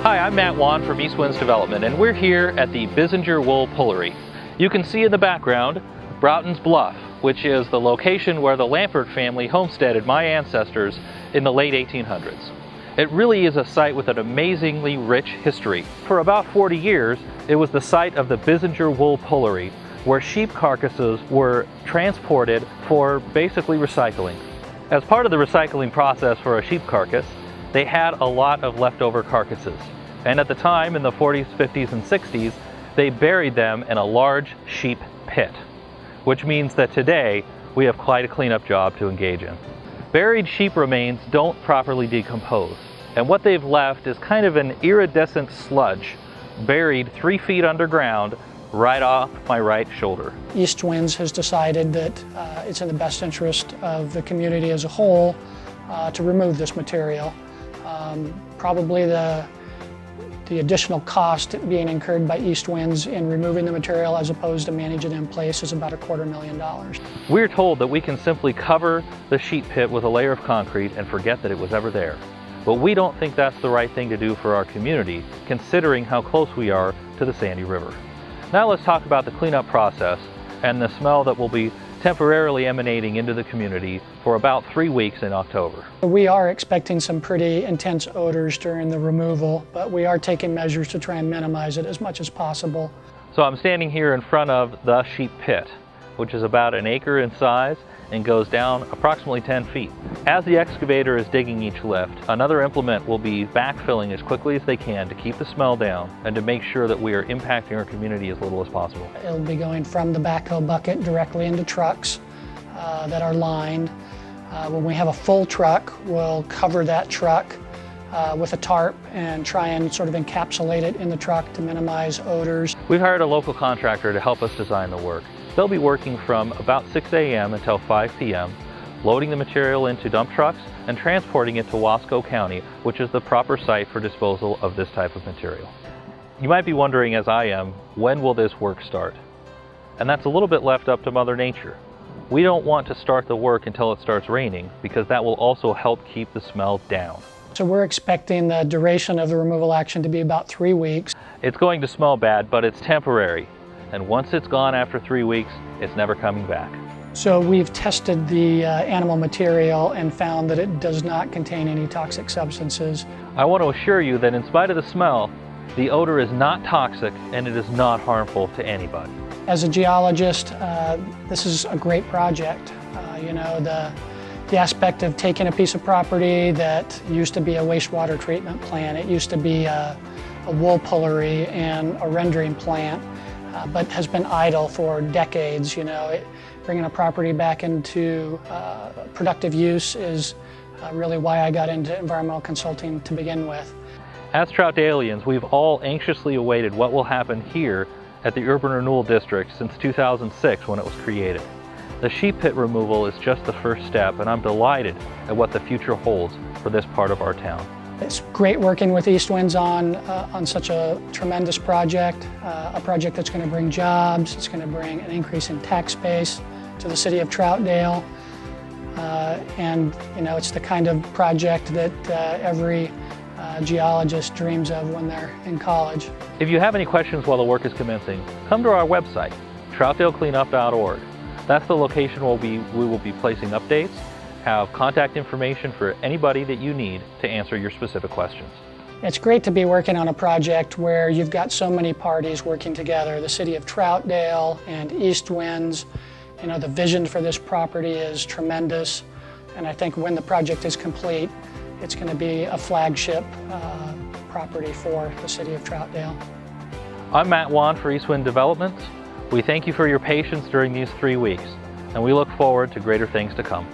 Hi, I'm Matt Wan from East Winds Development, and we're here at the Bissinger Wool Pullery. You can see in the background Broughton's Bluff, which is the location where the Lampert family homesteaded my ancestors in the late 1800s. It really is a site with an amazingly rich history. For about 40 years, it was the site of the Bissinger Wool Pullery, where sheep carcasses were transported for basically recycling. As part of the recycling process for a sheep carcass, they had a lot of leftover carcasses. And at the time, in the 40s, 50s, and 60s, they buried them in a large sheep pit, which means that today we have quite a cleanup job to engage in. Buried sheep remains don't properly decompose, and what they've left is kind of an iridescent sludge buried 3 feet underground right off my right shoulder. East Winds has decided that it's in the best interest of the community as a whole to remove this material. Probably the additional cost being incurred by East Winds in removing the material as opposed to managing it in place is about $250,000. We're told that we can simply cover the sheep pit with a layer of concrete and forget that it was ever there. But we don't think that's the right thing to do for our community, considering how close we are to the Sandy River. Now let's talk about the cleanup process and the smell that will be temporarily emanating into the community for about 3 weeks in October. We are expecting some pretty intense odors during the removal, but we are taking measures to try and minimize it as much as possible. So I'm standing here in front of the sheep pit, which is about an acre in size and goes down approximately 10 feet. As the excavator is digging each lift, another implement will be backfilling as quickly as they can to keep the smell down and to make sure that we are impacting our community as little as possible. It'll be going from the backhoe bucket directly into trucks that are lined. When we have a full truck, we'll cover that truck with a tarp and try and sort of encapsulate it in the truck to minimize odors. We've hired a local contractor to help us design the work. They'll be working from about 6 a.m. until 5 p.m., loading the material into dump trucks and transporting it to Wasco County, which is the proper site for disposal of this type of material. You might be wondering, as I am, when will this work start? And that's a little bit left up to Mother Nature. We don't want to start the work until it starts raining, because that will also help keep the smell down. So we're expecting the duration of the removal action to be about 3 weeks. It's going to smell bad, but it's temporary. And once it's gone after 3 weeks, it's never coming back. So we've tested the animal material and found that it does not contain any toxic substances. I want to assure you that in spite of the smell, the odor is not toxic and it is not harmful to anybody. As a geologist, this is a great project. You know, the aspect of taking a piece of property that used to be a wastewater treatment plant, it used to be a wool pullery and a rendering plant, but has been idle for decades. You know, bringing a property back into productive use is really why I got into environmental consulting to begin with. As Troutdalians, we've all anxiously awaited what will happen here at the Urban Renewal District since 2006 when it was created. The sheep pit removal is just the first step, and I'm delighted at what the future holds for this part of our town. It's great working with East Winds on such a tremendous project, a project that's going to bring jobs, it's going to bring an increase in tax base to the city of Troutdale, and you know, it's the kind of project that every geologist dreams of when they're in college. If you have any questions while the work is commencing, come to our website, troutdalecleanup.org. That's the location where we will be placing updates, have contact information for anybody that you need to answer your specific questions. It's great to be working on a project where you've got so many parties working together. The city of Troutdale and East Winds. You know, the vision for this property is tremendous, and I think when the project is complete, it's going to be a flagship property for the city of Troutdale. I'm Matt Wan for East Wind Development. We thank you for your patience during these 3 weeks, and we look forward to greater things to come.